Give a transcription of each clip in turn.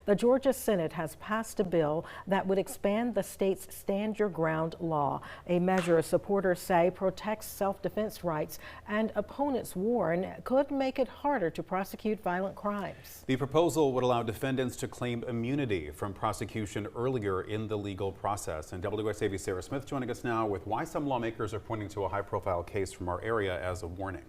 The Georgia Senate has passed a bill that would expand the state's Stand Your Ground law, a measure supporters say protects self-defense rights and opponents warn could make it harder to prosecute violent crimes. The proposal would allow defendants to claim immunity from prosecution earlier in the legal process. And WSAV Sarah Smith joining us now with why some lawmakers are pointing to a high-profile case from our area as a warning.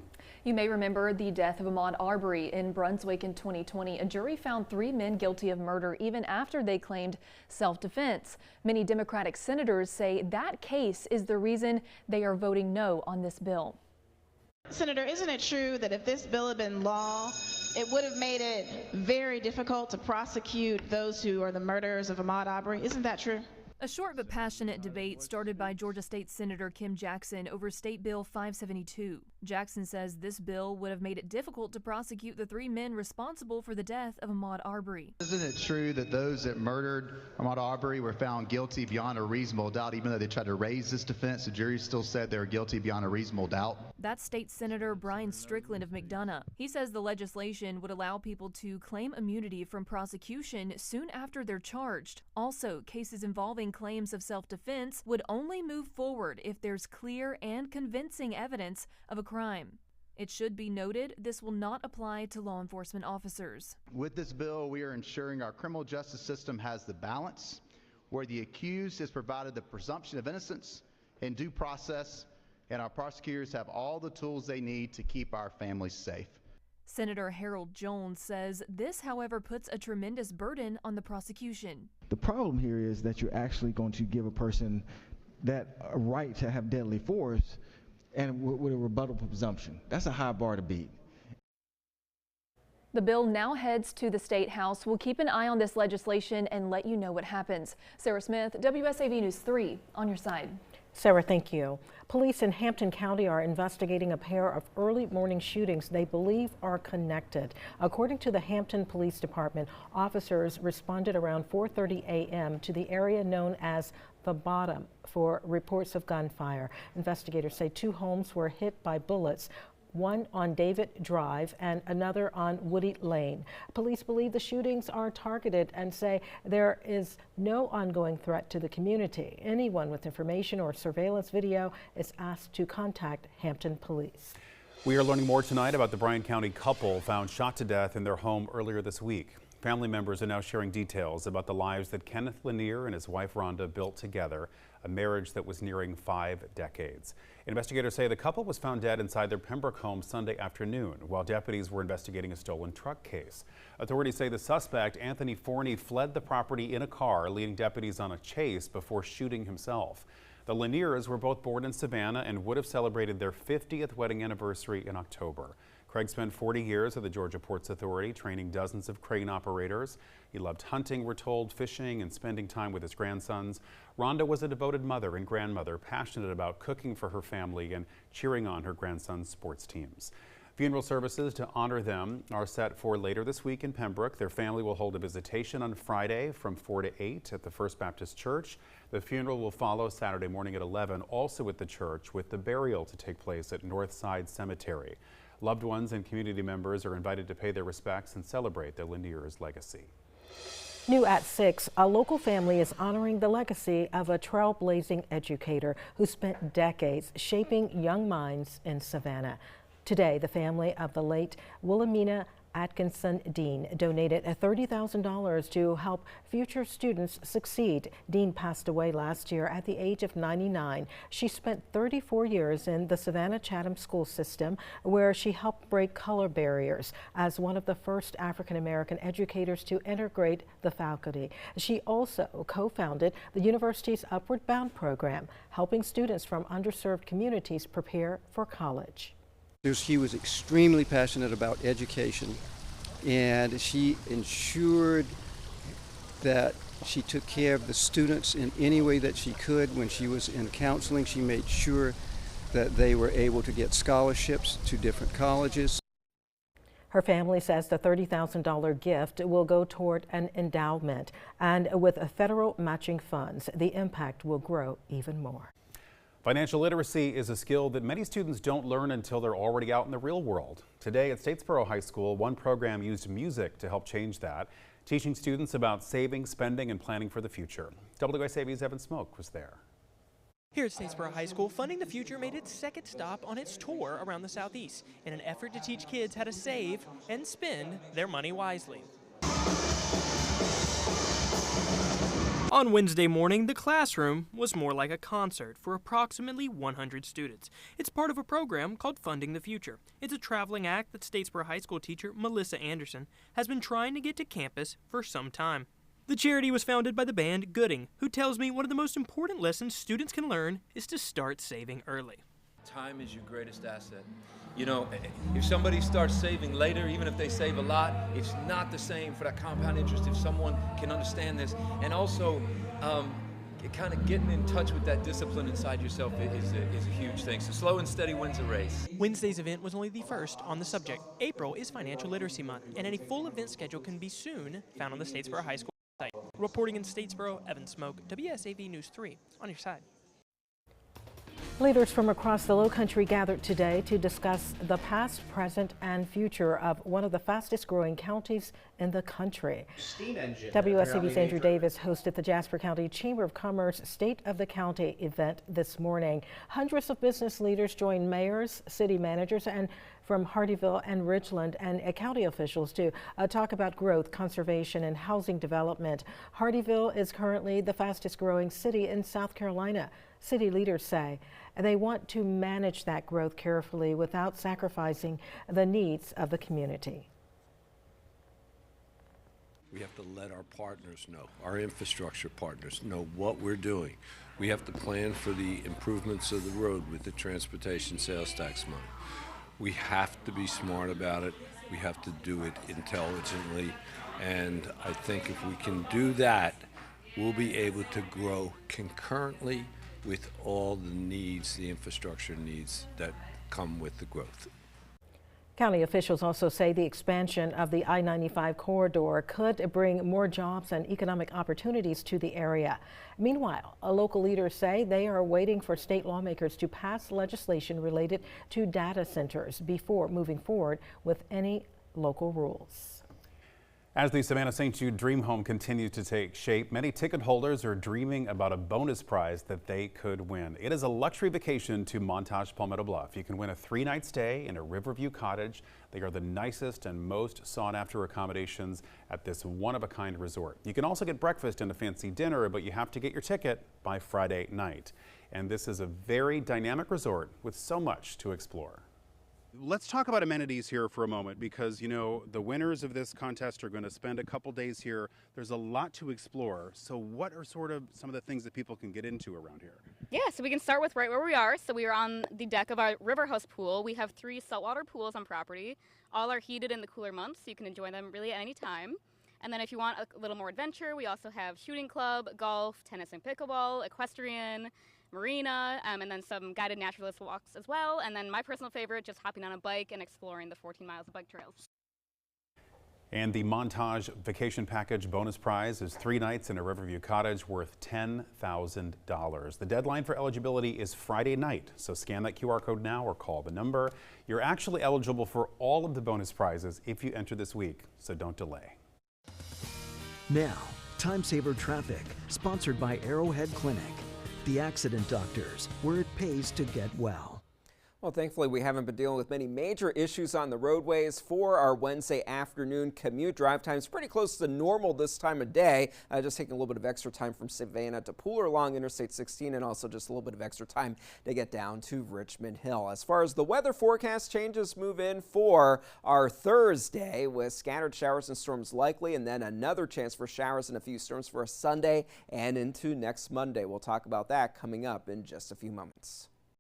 You may remember the death of Ahmaud Arbery in Brunswick in 2020. A jury found 3 men guilty of murder even after they claimed self-defense. Many Democratic senators say that case is the reason they are voting no on this bill. Senator, isn't it true that if this bill had been law, it would have made it very difficult to prosecute those who are the murderers of Ahmaud Arbery? Isn't that true? A short but passionate debate started by Georgia State Senator Kim Jackson over State Bill 572. Jackson says this bill would have made it difficult to prosecute the 3 men responsible for the death of Ahmaud Arbery. Isn't it true that those that murdered Ahmaud Arbery were found guilty beyond a reasonable doubt? Even though they tried to raise this defense, the jury still said they were guilty beyond a reasonable doubt. That's State Senator Brian Strickland of McDonough. He says the legislation would allow people to claim immunity from prosecution soon after they're charged. Also, cases involving claims of self-defense would only move forward if there's clear and convincing evidence of a crime. It should be noted this will not apply to law enforcement officers. With this bill, we are ensuring our criminal justice system has the balance where the accused is provided the presumption of innocence and due process, and our prosecutors have all the tools they need to keep our families safe. Senator Harold Jones says this, however, puts a tremendous burden on the prosecution. The problem here is that you're actually going to give a person that right to have deadly force and with a rebuttable presumption. That's a high bar to beat. The bill now heads to the State House. We'll keep an eye on this legislation and let you know what happens. Sarah Smith, WSAV News 3, on your side. Sarah, thank you. Police in Hampton County are investigating a pair of early morning shootings they believe are connected. According to the Hampton Police Department, officers responded around 4:30 a.m. to the area known as the Bottom for reports of gunfire. Investigators say 2 homes were hit by bullets, one on David Drive and another on Woody Lane. Police believe the shootings are targeted and say there is no ongoing threat to the community. Anyone with information or surveillance video is asked to contact Hampton Police. We are learning more tonight about the Bryan County couple found shot to death in their home earlier this week. Family members are now sharing details about the lives that Kenneth Lanier and his wife Rhonda built together, a marriage that was nearing 5 decades. Investigators say the couple was found dead inside their Pembroke home Sunday afternoon while deputies were investigating a stolen truck case. Authorities say the suspect, Anthony Forney, fled the property in a car, leading deputies on a chase before shooting himself. The Laniers were both born in Savannah and would have celebrated their 50th wedding anniversary in October. Craig spent 40 years at the Georgia Ports Authority, training dozens of crane operators. He loved hunting, we're told, fishing, and spending time with his grandsons. Rhonda was a devoted mother and grandmother, passionate about cooking for her family and cheering on her grandson's sports teams. Funeral services to honor them are set for later this week in Pembroke. Their family will hold a visitation on Friday from 4 to 8 at the First Baptist Church. The funeral will follow Saturday morning at 11, also at the church, with the burial to take place at Northside Cemetery. Loved ones and community members are invited to pay their respects and celebrate the Lanier's legacy. New at 6, a local family is honoring the legacy of a trailblazing educator who spent decades shaping young minds in Savannah. Today, the family of the late Wilhelmina Atkinson Dean donated $30,000 to help future students succeed. Dean passed away last year at the age of 99. She spent 34 years in the Savannah Chatham school system, where she helped break color barriers as one of the first African-American educators to integrate the faculty. She also co-founded the university's Upward Bound program, helping students from underserved communities prepare for college. She was extremely passionate about education, and she ensured that she took care of the students in any way that she could. When she was in counseling, she made sure that they were able to get scholarships to different colleges. Her family says the $30,000 gift will go toward an endowment, and with federal matching funds, the impact will grow even more. Financial literacy is a skill that many students don't learn until they're already out in the real world. Today at Statesboro High School, one program used music to help change that. teaching students about saving, spending, and planning for the future. WSAV's Evan Smoke was there. Here at Statesboro High School, Funding the Future made its second stop on its tour around the Southeast in an effort to teach kids how to save and spend their money wisely. On Wednesday morning, the classroom was more like a concert for approximately 100 students. It's part of a program called Funding the Future. It's a traveling act that Statesboro High School teacher Melissa Anderson has been trying to get to campus for some time. The charity was founded by the band Gooding, who tells me one of the most important lessons students can learn is to start saving early. Time is your greatest asset. You know, if somebody starts saving later, even if they save a lot, it's not the same for that compound interest if someone can understand this. And also, kind of getting in touch with that discipline inside yourself is a huge thing. So slow and steady wins a race. Wednesday's event was only the first on the subject. April is Financial Literacy Month, and a full event schedule can be soon found on the Statesboro High School site. Reporting in Statesboro, Evan Smoke, WSAV News 3, on your side. Leaders from across the Lowcountry gathered today to discuss the past, present, and future of one of the fastest growing counties in the country. WSAV's Andrew Davis hosted the Jasper County Chamber of Commerce State of the County event this morning. Hundreds of business leaders joined mayors, city managers, and from Hardeeville and Richland and county officials to talk about growth, conservation, and housing development. Hardeeville is currently the fastest growing city in South Carolina. City leaders say they want to manage that growth carefully without sacrificing the needs of the community. We have to let our partners know, our infrastructure partners know what we're doing. We have to plan for the improvements of the road with the transportation sales tax money. We have to be smart about it. We have to do it intelligently. And I think if we can do that, we'll be able to grow concurrently with all the needs, the infrastructure needs that come with the growth. County officials also say the expansion of the I-95 corridor could bring more jobs and economic opportunities to the area. Meanwhile, local leaders say they are waiting for state lawmakers to pass legislation related to data centers before moving forward with any local rules. As the Savannah St. Jude Dream Home continues to take shape, many ticket holders are dreaming about a bonus prize that they could win. It is a luxury vacation to Montage Palmetto Bluff. You can win a 3-night stay in a Riverview cottage. They are the nicest and most sought-after accommodations at this one-of-a-kind resort. You can also get breakfast and a fancy dinner, but you have to get your ticket by Friday night. And this is a very dynamic resort with so much to explore. Let's talk about amenities here for a moment because, you know, the winners of this contest are going to spend a couple days here. There's a lot to explore. So what are sort of some of the things that people can get into around here? Yeah, so we can start with right where we are. So we are on the deck of our River House pool. We have 3 saltwater pools on property. All are heated in the cooler months, so you can enjoy them really at any time. And then if you want a little more adventure, we also have shooting club, golf, tennis and pickleball, equestrian, marina, and then some guided naturalist walks as well. And then my personal favorite, just hopping on a bike and exploring the 14 miles of bike trails. And the Montage Vacation Package bonus prize is 3 nights in a Riverview cottage worth $10,000. The deadline for eligibility is Friday night, so scan that QR code now or call the number. You're actually eligible for all of the bonus prizes if you enter this week, so don't delay. Now, Time Saver Traffic, sponsored by Arrowhead Clinic. The accident doctors, where it pays to get well. Well, thankfully, we haven't been dealing with many major issues on the roadways for our Wednesday afternoon commute. Drive times pretty close to normal this time of day. Just taking a little bit of extra time from Savannah to Pooler along Interstate 16 and also just a little bit of extra time to get down to Richmond Hill. As far as the weather forecast changes move in for our Thursday with scattered showers and storms likely and then another chance for showers and a few storms for a Sunday and into next Monday. We'll talk about that coming up in just a few moments.